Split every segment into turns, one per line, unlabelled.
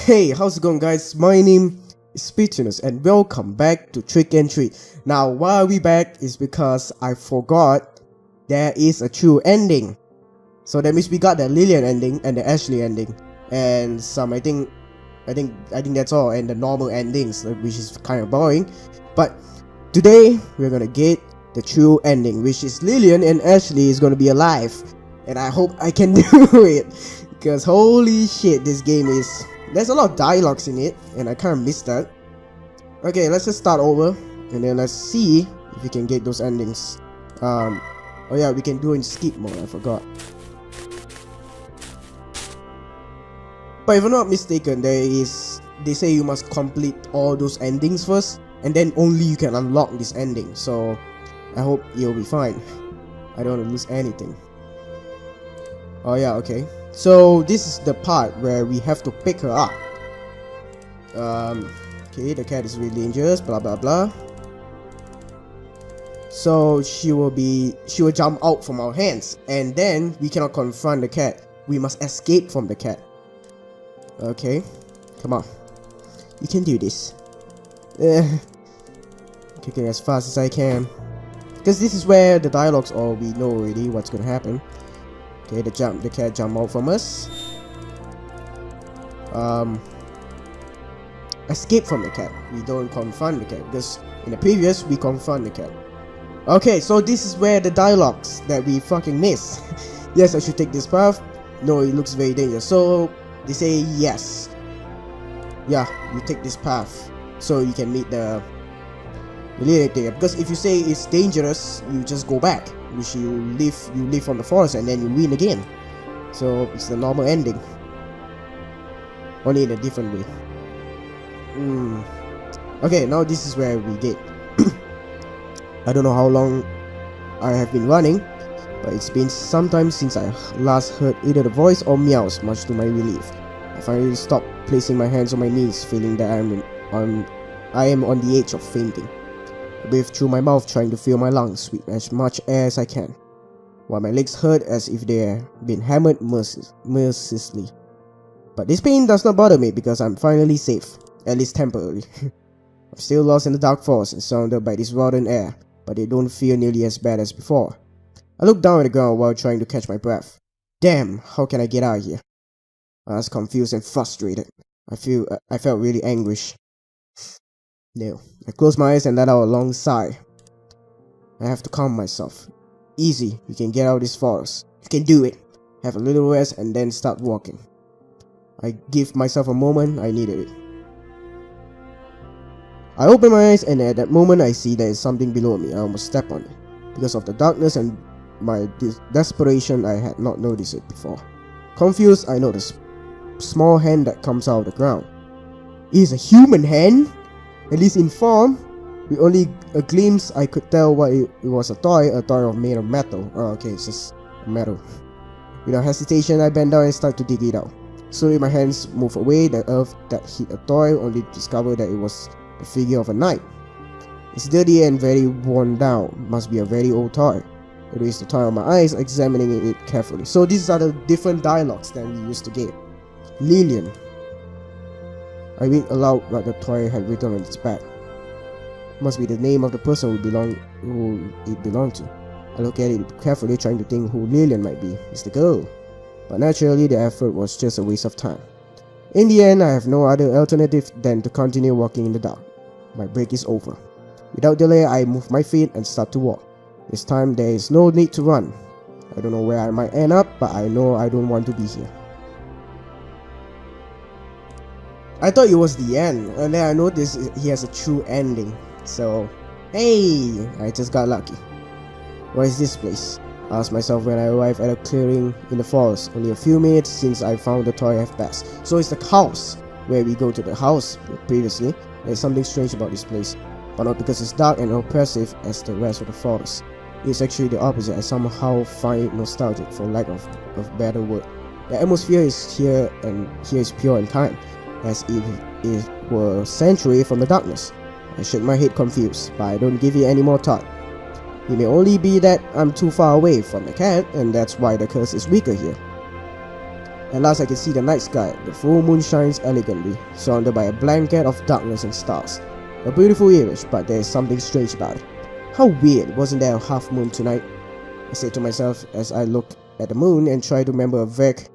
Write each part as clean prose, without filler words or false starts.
Hey, how's it going, guys? My name is Speechiness and welcome back to Trick and Treat. Now, why are we back is because I forgot there is a true ending. So that means we got the Lillian ending and the Ashley ending, and some I think that's all, and the normal endings, which is kind of boring. But today we're gonna get the true ending, which is Lillian and Ashley is gonna be alive, and I hope I can do it because holy shit, this game is. There's a lot of dialogues in it, and I kind of missed that. Okay, let's just start over, and then let's see if we can get those endings. Oh yeah, we can do it in skip mode, I forgot. But if I'm not mistaken, they say you must complete all those endings first, and then only you can unlock this ending. So I hope you'll be fine. I don't want to lose anything. Oh yeah, okay. So this is the part where we have to pick her up. Okay, the cat is really dangerous, blah blah blah. So she will jump out from our hands, and then we cannot confront the cat. We must escape from the cat. Okay, come on, you can do this. Kicking as fast as I can, because this is where the dialogues are. We know already what's gonna happen. Okay, the cat jump out from us. Escape from the cat. We don't confront the cat, because in the previous we confront the cat. Okay, so this is where the dialogues that we fucking miss. Yes, I should take this path. No, it looks very dangerous. So they say yes. Yeah, you take this path so you can meet the Lillian there. Because if you say it's dangerous, you just go back. Which you live from the forest and then you win again. So it's the normal ending, only in a different way. Okay, now this is where we get. I don't know how long I have been running, but it's been some time since I last heard either the voice or meows, much to my relief. I finally stopped placing my hands on my knees, feeling that I am on the edge of fainting. I breathe through my mouth, trying to fill my lungs with as much air as I can, while my legs hurt as if they had been hammered mercilessly. But this pain does not bother me because I'm finally safe, at least temporarily. I'm still lost in the dark forest and surrounded by this rotten air, but they don't feel nearly as bad as before. I look down at the ground while trying to catch my breath. Damn, how can I get out of here? I was confused and frustrated. I felt really anguish. No. I close my eyes and let out a long sigh. I have to calm myself. Easy, you can get out of this forest. You can do it. Have a little rest and then start walking. I give myself a moment, I needed it. I open my eyes and at that moment I see there is something below me. I almost step on it. Because of the darkness and my desperation, I had not noticed it before. Confused, I notice a small hand that comes out of the ground. It is a human hand? At least in form. With only a glimpse, I could tell what it was, a toy made of metal. Oh, okay, it's just metal. Without hesitation, I bend down and start to dig it out. Slowly, my hands move away the earth that hit a toy, only to discover that it was the figure of a knight. It's dirty and very worn down. Must be a very old toy. I raised the toy on my eyes, examining it carefully. So these are the different dialogues that we used to get. Lillian. I read aloud what the toy had written on its back. Must be the name of the person who it belonged to. I look at it carefully, trying to think who Lillian might be. It's the girl. But naturally, the effort was just a waste of time. In the end, I have no other alternative than to continue walking in the dark. My break is over. Without delay, I move my feet and start to walk. This time, there is no need to run. I don't know where I might end up, but I know I don't want to be here. I thought it was the end, and then I noticed he has a true ending. So, hey, I just got lucky. What is this place? I asked myself when I arrived at a clearing in the forest. Only a few minutes since I found the toy have passed. So it's the house, where we go to the house previously. There's something strange about this place, but not because it's dark and oppressive as the rest of the forest. It's actually the opposite. I somehow find it nostalgic, for lack of better word. The atmosphere is here is pure and kind, as if it were a sanctuary from the darkness. I shake my head confused, but I don't give it any more thought. It may only be that I'm too far away from the cat, and that's why the curse is weaker here. At last I can see the night sky. The full moon shines elegantly, surrounded by a blanket of darkness and stars. A beautiful image, but there is something strange about it. How weird, wasn't there a half moon tonight? I said to myself as I looked at the moon and tried to remember a vague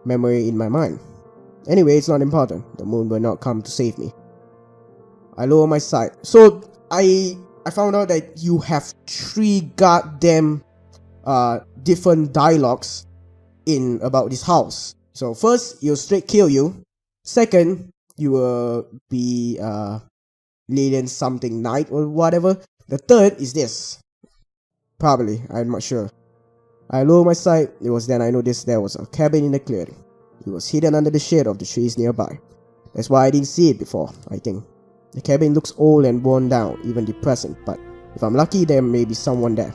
memory in my mind. Anyway, it's not important. The moon will not come to save me. I lower my sight. So I found out that you have 3 goddamn different dialogues in about this house. So first, you'll straight kill you. Second, you will be Lilian something night or whatever. The third is this. Probably, I'm not sure. I lower my sight. It was then I noticed there was a cabin in the clearing. It was hidden under the shade of the trees nearby. That's why I didn't see it before, I think. The cabin looks old and worn down, even depressing, but if I'm lucky, there may be someone there.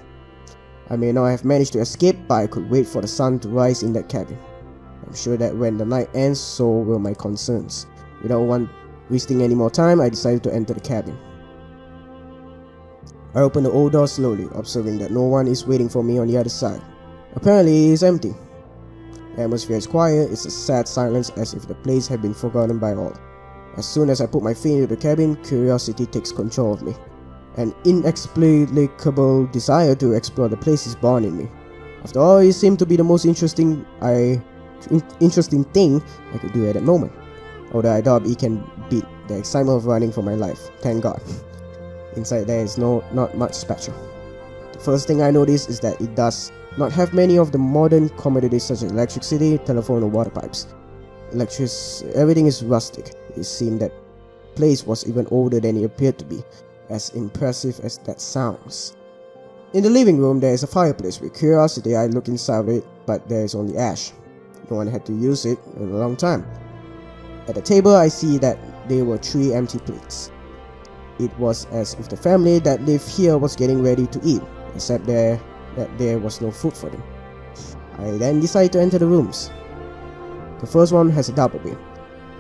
I may not have managed to escape, but I could wait for the sun to rise in that cabin. I'm sure that when the night ends, so will my concerns. Without wasting any more time, I decided to enter the cabin. I opened the old door slowly, observing that no one is waiting for me on the other side. Apparently, it's empty. The atmosphere is quiet. It's a sad silence, as if the place had been forgotten by all. As soon as I put my feet into the cabin, curiosity takes control of me. An inexplicable desire to explore the place is born in me. After all, it seemed to be the most interesting thing I could do at that moment. Although I doubt it can beat the excitement of running for my life, thank God. Inside there is not much special. The first thing I noticed is that it does not have many of the modern commodities such as electricity, telephone or water pipes. Everything is rustic. It seemed that place was even older than it appeared to be, as impressive as that sounds. In the living room there is a fireplace. With curiosity I look inside of it, but there is only ash. No one had to use it in a long time. At the table I see that there were 3 empty plates. It was as if the family that lived here was getting ready to eat, except that there was no food for them. I then decided to enter the rooms. The first one has a double bed.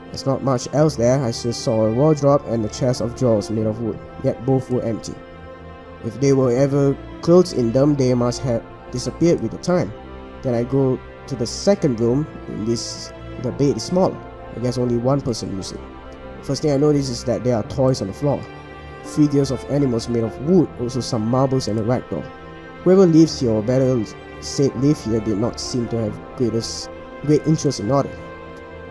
There's not much else there. I just saw a wardrobe and a chest of drawers made of wood, yet both were empty. If there were ever clothes in them, they must have disappeared with the time. Then I go to the second room. The bed is smaller. I guess only one person used it. First thing I notice is that there are toys on the floor. Figures of animals made of wood, also some marbles and a rag doll. Whoever lives here, or better said live here, did not seem to have great interest in order.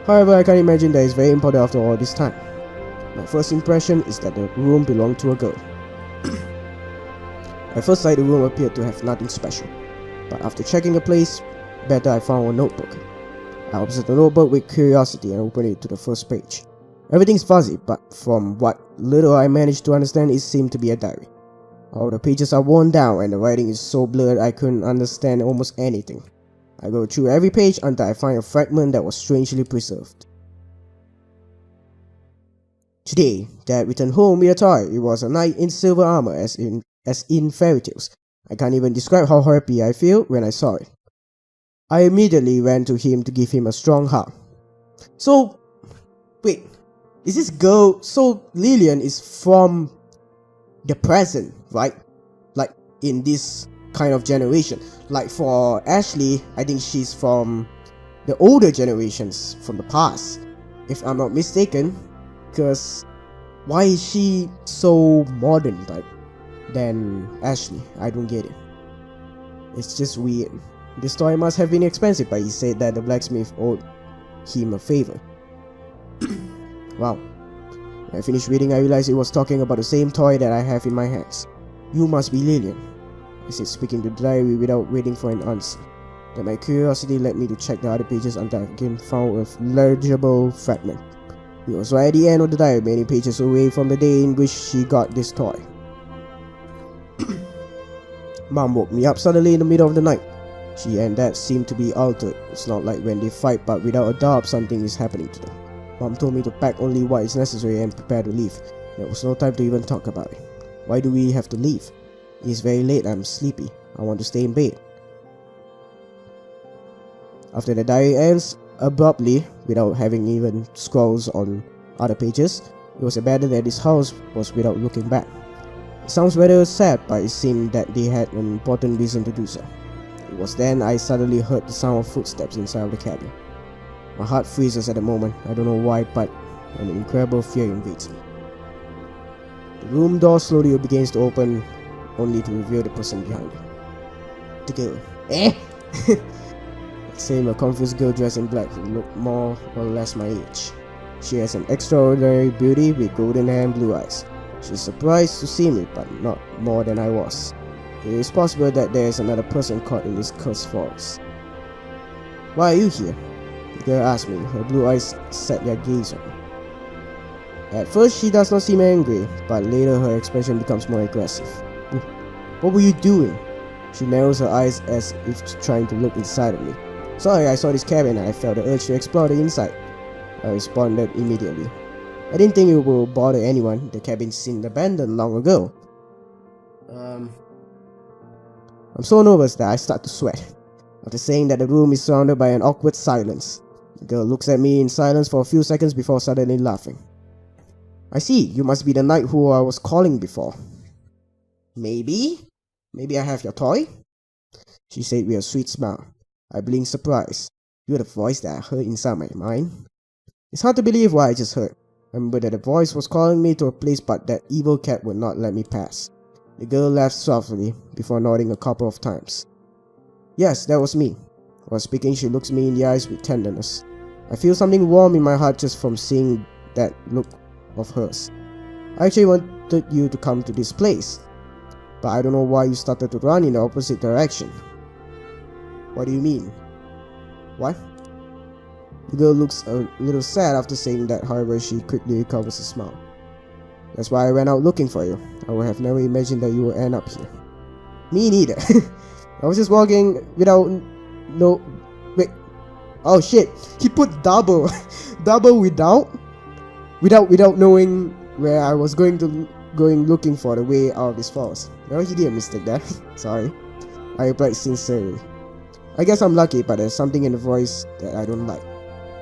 However, I can't imagine that it's very important after all this time. My first impression is that the room belonged to a girl. At first sight, the room appeared to have nothing special, but after checking the place better, I found a notebook. I observed the notebook with curiosity and opened it to the first page. Everything's fuzzy, but from what little I managed to understand, it seemed to be a diary. All the pages are worn down and the writing is so blurred I couldn't understand almost anything. I go through every page until I find a fragment that was strangely preserved. Today, Dad returned home with a toy. It was a knight in silver armor as in fairy tales. I can't even describe how happy I feel when I saw it. I immediately ran to him to give him a strong hug. So, wait, is this girl, so Lilian is from the present, right? Like in this kind of generation. Like for Ashley, I think she's from the older generations from the past, if I'm not mistaken. Because why is she so modern type than Ashley? I don't get it. It's just weird. This toy must have been expensive, but he said that the blacksmith owed him a favor. Wow. When I finished reading, I realized it was talking about the same toy that I have in my hands. You must be Lilian, I said, speaking to the diary without waiting for an answer. Then my curiosity led me to check the other pages until I again found a legible fragment. It was right at the end of the diary, many pages away from the day in which she got this toy. Mom woke me up suddenly in the middle of the night. She and Dad seemed to be altered. It's not like when they fight, but without a doubt something is happening to them. Mom told me to pack only what is necessary and prepare to leave. There was no time to even talk about it. Why do we have to leave? It is very late, I'm sleepy. I want to stay in bed. After the diary ends abruptly, without having even scrolls on other pages, it was abandoned at this house was without looking back. It sounds rather sad, but it seemed that they had an important reason to do so. It was then I suddenly heard the sound of footsteps inside of the cabin. My heart freezes at the moment. I don't know why, but an incredible fear invades me. The room door slowly begins to open, only to reveal the person behind it. The girl. Same, a confused girl dressed in black who looked more or less my age. She has an extraordinary beauty with golden hair and blue eyes. She's surprised to see me, but not more than I was. It is possible that there is another person caught in this cursed forest. Why are you here? The girl asked me. Her blue eyes set their gaze on me. At first she does not seem angry, but later her expression becomes more aggressive. What were you doing? She narrows her eyes as if trying to look inside of me. Sorry, I saw this cabin and I felt the urge to explore the inside. I responded immediately. I didn't think it would bother anyone. The cabin seemed abandoned long ago. I'm so nervous that I start to sweat. After saying that the room is surrounded by an awkward silence, the girl looks at me in silence for a few seconds before suddenly laughing. I see, you must be the knight who I was calling before. Maybe I have your toy? She said with a sweet smile. I blinked surprised. You're the voice that I heard inside my mind. It's hard to believe what I just heard. I remember that the voice was calling me to a place, but that evil cat would not let me pass. The girl laughed softly before nodding a couple of times. Yes, that was me. While speaking, she looks me in the eyes with tenderness. I feel something warm in my heart just from seeing that look of hers. I actually wanted you to come to this place, but I don't know why you started to run in the opposite direction. What do you mean? What? The girl looks a little sad after saying that, however she quickly recovers a smile. That's why I went out looking for you. I would have never imagined that you would end up here. Me neither. I was just walking without no... Wait. Oh shit. He put double. Double without knowing where I was going looking for the way out of this forest. No, he didn't mistake that. Sorry. I replied sincerely. I guess I'm lucky, but there's something in the voice that I don't like.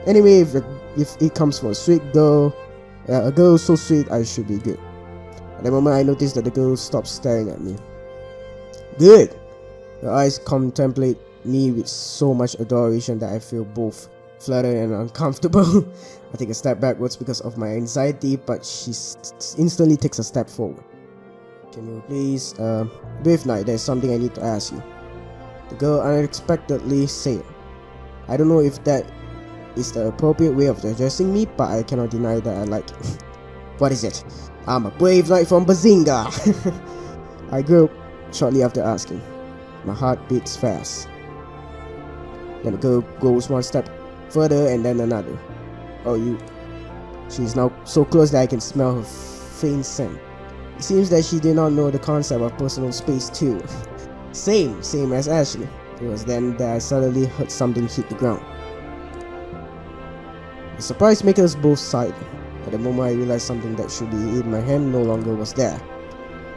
Anyway, if it comes from a sweet girl, a girl so sweet, I should be good. At the moment, I noticed that the girl stopped staring at me. Good! Her eyes contemplate me with so much adoration that I feel both flattered and uncomfortable. I take a step backwards because of my anxiety, but she instantly takes a step forward. Can you please, Brave Knight, there's something I need to ask you. The girl unexpectedly said. I don't know if that is the appropriate way of addressing me, but I cannot deny that I like it. What is it? I'm a brave knight from Bazinga! I gulped shortly after asking. My heart beats fast. Then the girl goes one step further and then another. Oh, you. She's now so close that I can smell her faint scent. It seems that she did not know the concept of personal space too. Same as Ashley. It was then that I suddenly heard something hit the ground. The surprise made us both silent. At the moment I realized something that should be in my hand no longer was there.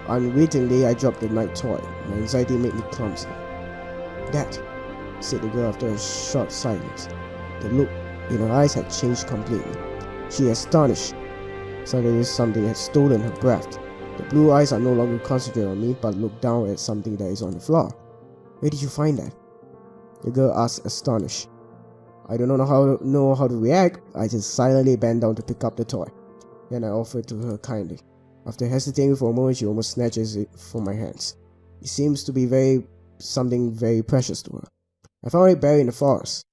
Unwittingly, I dropped the night toy. My anxiety made me clumsy. That, said the girl after a short silence. The look in her eyes had changed completely. She astonished. Suddenly something had stolen her breath. The blue eyes are no longer concentrated on me, but look down at something that is on the floor. Where did you find that? The girl asked, astonished. I don't know how to react. I just silently bent down to pick up the toy. Then I offered to her kindly. After hesitating for a moment, she almost snatches it from my hands. It seems to be something very precious to her. I found it buried in the forest.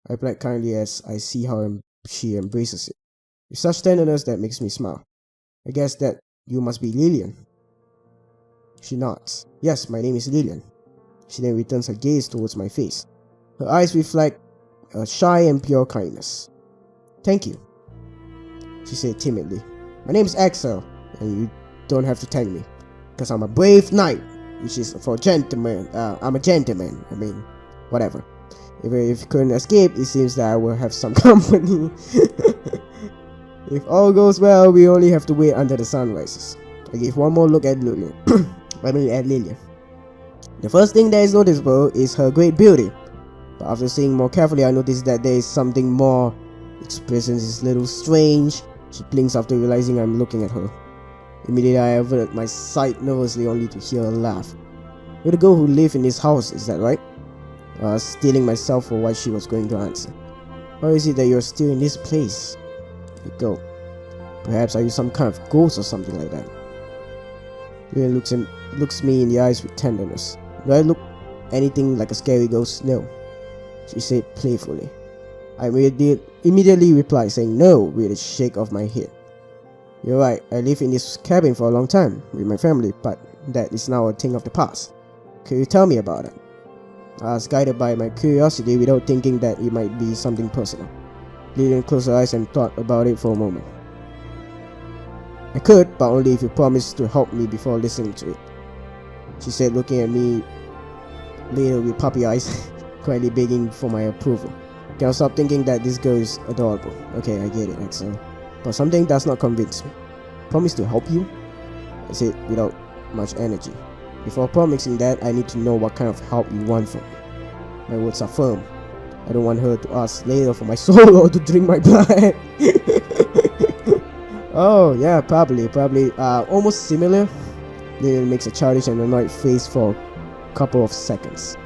I replied kindly as I see how she embraces it. With such tenderness that makes me smile. I guess that you must be Lillian. She nods. Yes, my name is Lillian. She then returns her gaze towards my face. Her eyes reflect a shy and pure kindness. Thank you, she said timidly. My name is Axel, and you don't have to thank me, because I'm a brave knight, which is for gentlemen. I'm a gentleman. I mean, whatever. If you couldn't escape, it seems that I will have some company. If all goes well, we only have to wait until the sun rises. I gave one more look at Lillian. The first thing that is noticeable is her great beauty. But after seeing more carefully, I noticed that there is something more. Its presence is a little strange. She blinks after realizing I'm looking at her. Immediately I averted my sight nervously, only to hear her laugh. You're the girl who lived in this house, is that right? I was steeling myself for what she was going to answer. How is it that you're still in this place? Let go. Perhaps are you some kind of ghost or something like that? Lillian looks me in the eyes with tenderness. Do I look anything like a scary ghost? No, she said playfully. I immediately replied saying no with a shake of my head. You're right, I lived in this cabin for a long time with my family, but that is now a thing of the past. Could you tell me about it? I was guided by my curiosity without thinking that it might be something personal. Lillian closed her eyes and thought about it for a moment. I could, but only if you promise to help me before listening to it, she said, looking at me later with puppy eyes, quietly begging for my approval. Can't stop thinking that this girl is adorable. Okay, I get it, Axel. But something does not convince me. Promise to help you? I said without much energy. Before promising that, I need to know what kind of help you want from me. My words are firm. I don't want her to ask later for my soul or to drink my blood. Oh, yeah, probably. Almost similar. Lillian makes a childish and annoyed face for a couple of seconds.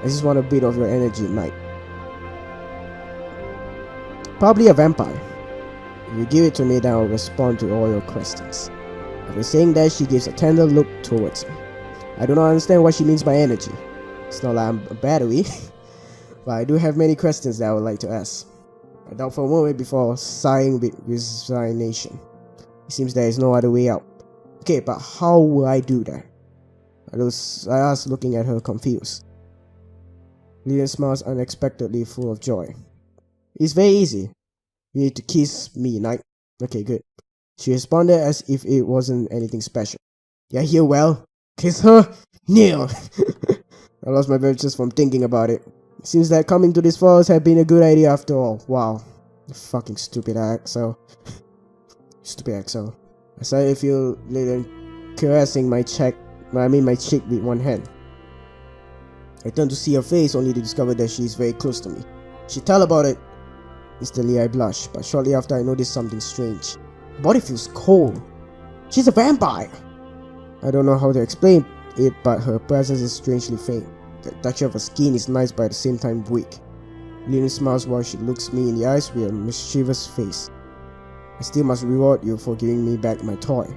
I just want a bit of your energy at night. Probably a vampire. If you give it to me, then I'll respond to all your questions. After saying that, she gives a tender look towards me. I do not understand what she means by energy. It's not like I'm a battery, but I do have many questions that I would like to ask. I doubt for a moment before sighing with resignation. It seems there is no other way out. Okay, but how will I do that? I asked, looking at her confused. Lillian smiles unexpectedly, full of joy. It's very easy. You need to kiss me, Knight. Okay, good. She responded as if it wasn't anything special. Yeah, here, well. Kiss her? Kneel! I lost my breath just from thinking about it. It seems that coming to this forest had been a good idea after all. Wow. Fucking stupid Axel. Stupid Axel. I started to feel Lillian caressing my cheek with one hand. I turned to see her face only to discover that she is very close to me. She tell about it. Instantly I blushed, but shortly after I noticed something strange. Her body feels cold. She's a vampire! I don't know how to explain it, but her presence is strangely faint. The texture of her skin is nice but at the same time weak. Lillian smiles while she looks me in the eyes with a mischievous face. I still must reward you for giving me back my toy,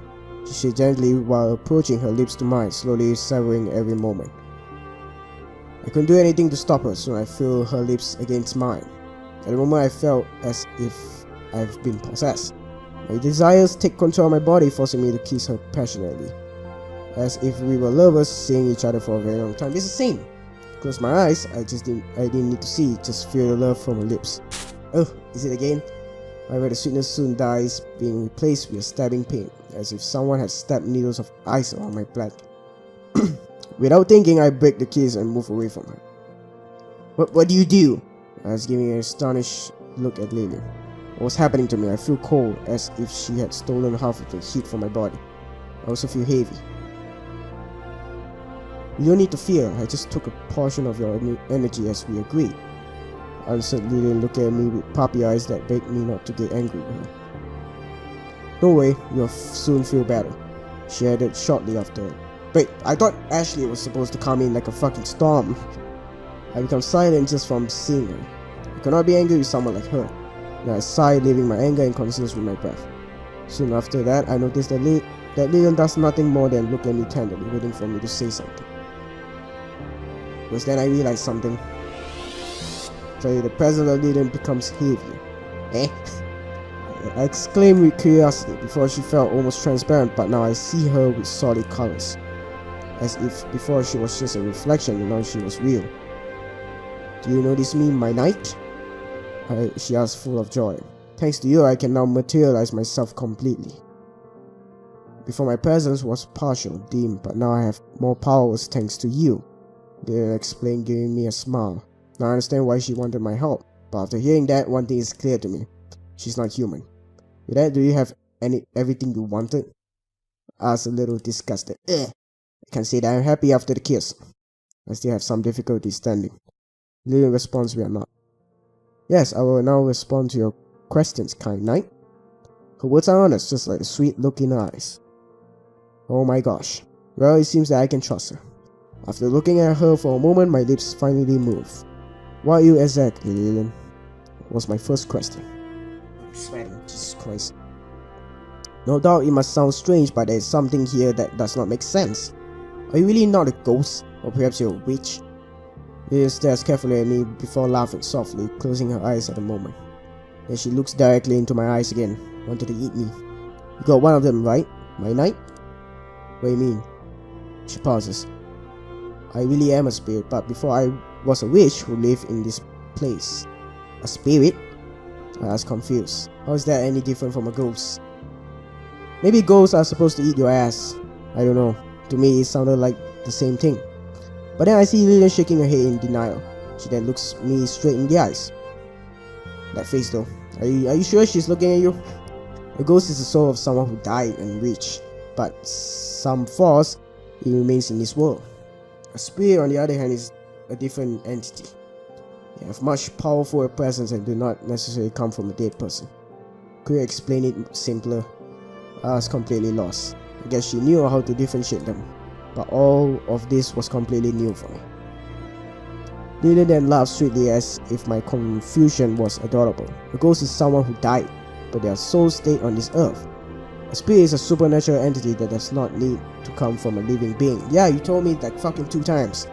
she said gently while approaching her lips to mine, slowly savoring every moment. I couldn't do anything to stop her, so I felt her lips against mine. At the moment I felt as if I've been possessed. My desires take control of my body, forcing me to kiss her passionately. As if we were lovers seeing each other for a very long time. It's the same. Close my eyes, I didn't need to see, just feel the love from her lips. Oh, is it again? However, the sweetness soon dies, being replaced with a stabbing pain, as if someone had stabbed needles of ice on my back. Without thinking, I break the kiss and move away from her. What do you do? I was giving an astonished look at Lillian. What was happening to me? I feel cold, as if she had stolen half of the heat from my body. I also feel heavy. You don't need to fear, I just took a portion of your energy as we agreed. Answered Lillian, looking at me with puppy eyes that begged me not to get angry with her. Don't worry, you'll soon feel better, she added shortly after. Wait, I thought Ashley was supposed to come in like a fucking storm. I become silent just from seeing her. I cannot be angry with someone like her. Then I sighed, leaving my anger and concerns with my breath. Soon after that, I noticed that Lillian does nothing more than look at me tenderly, waiting for me to say something. It was then I realized something. So the presence of Lillian becomes heavier. Eh? I exclaimed with curiosity before she felt almost transparent, but now I see her with solid colors. As if before she was just a reflection and now she was real. Do you notice me, my knight? She asked, full of joy. Thanks to you, I can now materialize myself completely. Before my presence was partial, dim, but now I have more powers thanks to you. Lillian explained, giving me a smile. Now I understand why she wanted my help, but after hearing that, one thing is clear to me. She's not human. With that, do you have everything you wanted? I was a little disgusted. I can't say that I'm happy after the kiss. I still have some difficulty standing. Lillian responds we are not. Yes, I will now respond to your questions, kind knight. Her words are honest, just like the sweet look in her eyes. Oh my gosh. Well, it seems that I can trust her. After looking at her for a moment, my lips finally move. What are you exactly, Lillian? was my first question. I'm sweating, Jesus Christ. No doubt it must sound strange, but there is something here that does not make sense. Are you really not a ghost? Or perhaps you're a witch? Lillian stares carefully at me before laughing softly, closing her eyes at the moment. Then she looks directly into my eyes again, wanted to eat me. You got one of them, right? My knight? What do you mean? She pauses. I really am a spirit, but before I was a witch who lived in this place. A spirit? I asked, confused. How is that any different from a ghost? Maybe ghosts are supposed to eat your ass. I don't know. To me, it sounded like the same thing. But then I see Lillian shaking her head in denial. She then looks me straight in the eyes. That face though. Are you sure she's looking at you? A ghost is the soul of someone who died and reached, but some force, it remains in this world. A spirit, on the other hand, is a different entity. They have much powerful presence and do not necessarily come from a dead person. Could you explain it simpler? I was completely lost. I guess she knew how to differentiate them, but all of this was completely new for me. Lillian then laughed sweetly as if my confusion was adorable. A ghost is someone who died, but their souls stayed on this earth. A spirit is a supernatural entity that does not need to come from a living being. Yeah, you told me like fucking 2 times.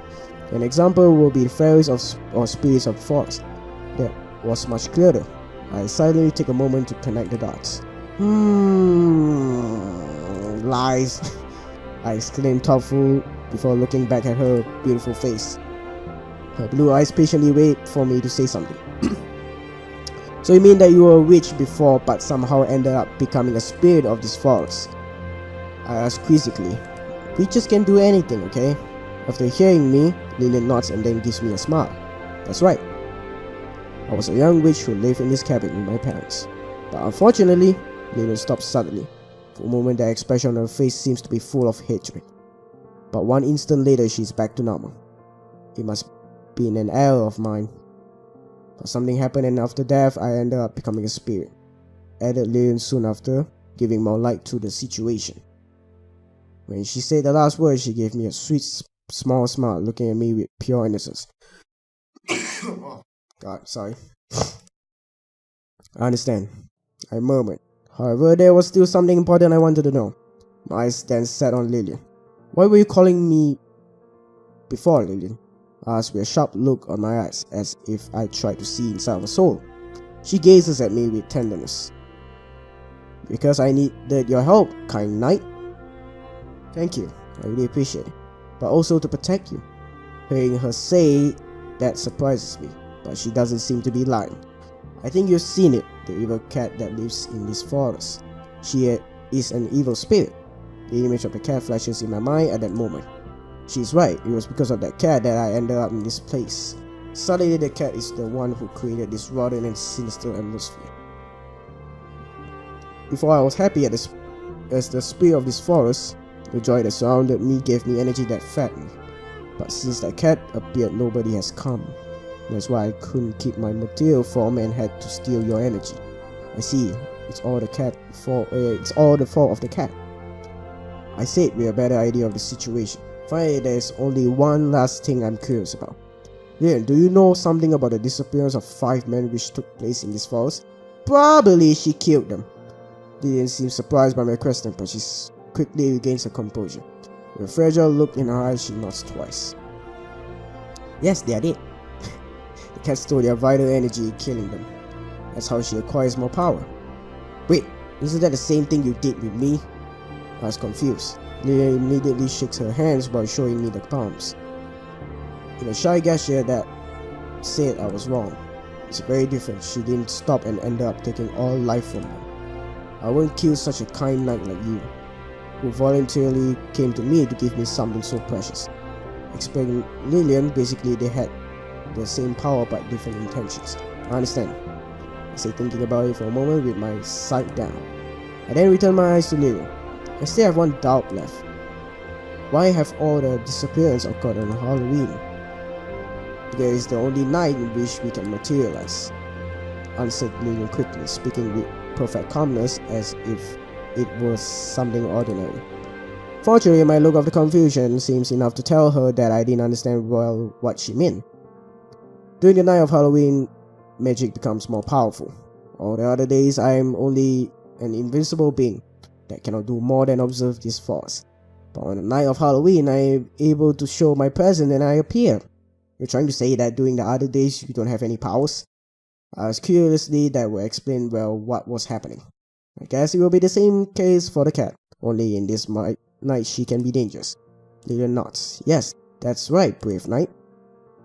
An example will be the fairies or spirits of the forest. That was much clearer. I silently take a moment to connect the dots. Lies, I exclaimed thoughtful before looking back at her beautiful face. Her blue eyes patiently wait for me to say something. So you mean that you were a witch before but somehow ended up becoming a spirit of this forest? I asked quizzically. Witches can do anything, okay? After hearing me, Lillian nods and then gives me a smile. That's right. I was a young witch who lived in this cabin with my parents. But unfortunately, Lillian stopped suddenly. For a moment, the expression on her face seems to be full of hatred. But one instant later, she's back to normal. It must be an error of mine. But something happened, and after death, I ended up becoming a spirit. Added Lillian soon after, giving more light to the situation. When she said the last word, she gave me a sweet, small smile, looking at me with pure innocence. Oh, God, sorry. I understand, I murmured. However, there was still something important I wanted to know. My eyes then set on Lillian. Why were you calling me before, Lillian? I asked with a sharp look on my eyes, as if I tried to see inside her soul. She gazes at me with tenderness. Because I needed your help, kind knight. Thank you, I really appreciate it. But also to protect you. Hearing her say that surprises me, but she doesn't seem to be lying. I think you've seen it, the evil cat that lives in this forest. She is an evil spirit. The image of the cat flashes in my mind at that moment. She's right, it was because of that cat that I ended up in this place. Suddenly the cat is the one who created this rotten and sinister atmosphere. Before I was happy as the spirit of this forest, the joy that surrounded me gave me energy that fed me. But since that cat appeared, nobody has come. That's why I couldn't keep my material form and had to steal your energy. I see, it's all the fault of the cat. I said with a better idea of the situation. Finally, there's only one last thing I'm curious about. Lillian, do you know something about the disappearance of 5 men which took place in this forest? Probably she killed them. Lillian seems surprised by my question, but she quickly regains her composure. With a fragile look in her eyes, she nods twice. Yes, they are dead. The cat stole their vital energy, killing them. That's how she acquires more power. Wait, isn't that the same thing you did with me? I was confused. Lillian immediately shakes her hands while showing me the palms. In a shy gesture that said I was wrong. It's very different. She didn't stop and ended up taking all life from them. I wouldn't kill such a kind knight like you, who voluntarily came to me to give me something so precious. Explaining Lillian, basically they had the same power but different intentions. I understand. I say, thinking about it for a moment with my sight down. I then return my eyes to Lillian. I still have one doubt left. Why have all the disappearance occurred on Halloween? There is the only night in which we can materialize, answered Lillian quickly, speaking with perfect calmness as if it was something ordinary. Fortunately, my look of the confusion seems enough to tell her that I didn't understand well what she meant. During the night of Halloween, magic becomes more powerful. All the other days, I'm only an invincible being that cannot do more than observe this force. But on the night of Halloween, I'm able to show my presence and I appear. You're trying to say that during the other days you don't have any powers? I asked curiously. That will explain well what was happening. I guess it will be the same case for the cat, only in this night she can be dangerous. Lillian nods. Yes, that's right, brave knight.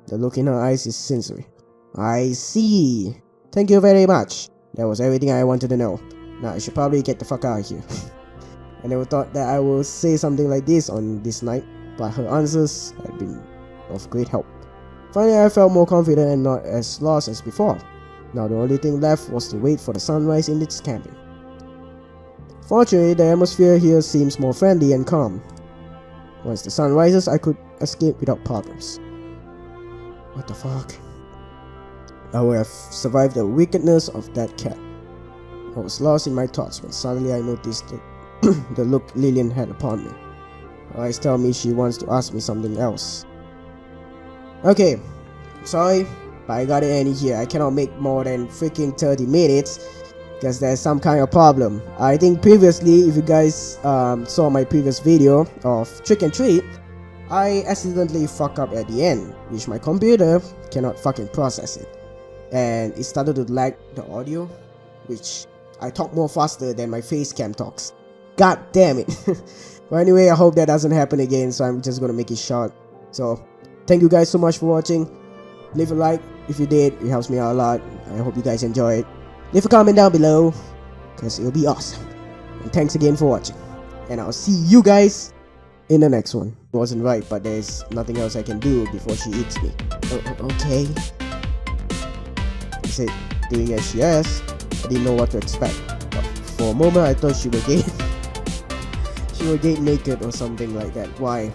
The look in her eyes is sincere. I see. Thank you very much. That was everything I wanted to know. Now I should probably get the fuck out of here. I never thought that I would say something like this on this night, but her answers had been of great help. Finally, I felt more confident and not as lost as before. Now the only thing left was to wait for the sunrise in its cabin. Fortunately, the atmosphere here seems more friendly and calm. Once the sun rises, I could escape without problems. What the fuck? I would have survived the wickedness of that cat. I was lost in my thoughts when suddenly I noticed the look Lillian had upon me. Her eyes tell me she wants to ask me something else. Okay, sorry, but I gotta end it here. I cannot make more than freaking 30 minutes because there's some kind of problem. I think previously, if you guys saw my previous video of Trick and Treat, I accidentally fuck up at the end, which my computer cannot fucking process it. And it started to lag the audio, which I talk more faster than my face cam talks. God damn it. But anyway, I hope that doesn't happen again, so I'm just gonna make it short. So, thank you guys so much for watching. Leave a like if you did, it helps me out a lot. I hope you guys enjoy it. Leave a comment down below, because it'll be awesome. And thanks again for watching. And I'll see you guys in the next one. It wasn't right, but there's nothing else I can do before she eats me. Okay. I said, doing as she asked. I didn't know what to expect. But for a moment, I thought she would get naked or something like that. Why?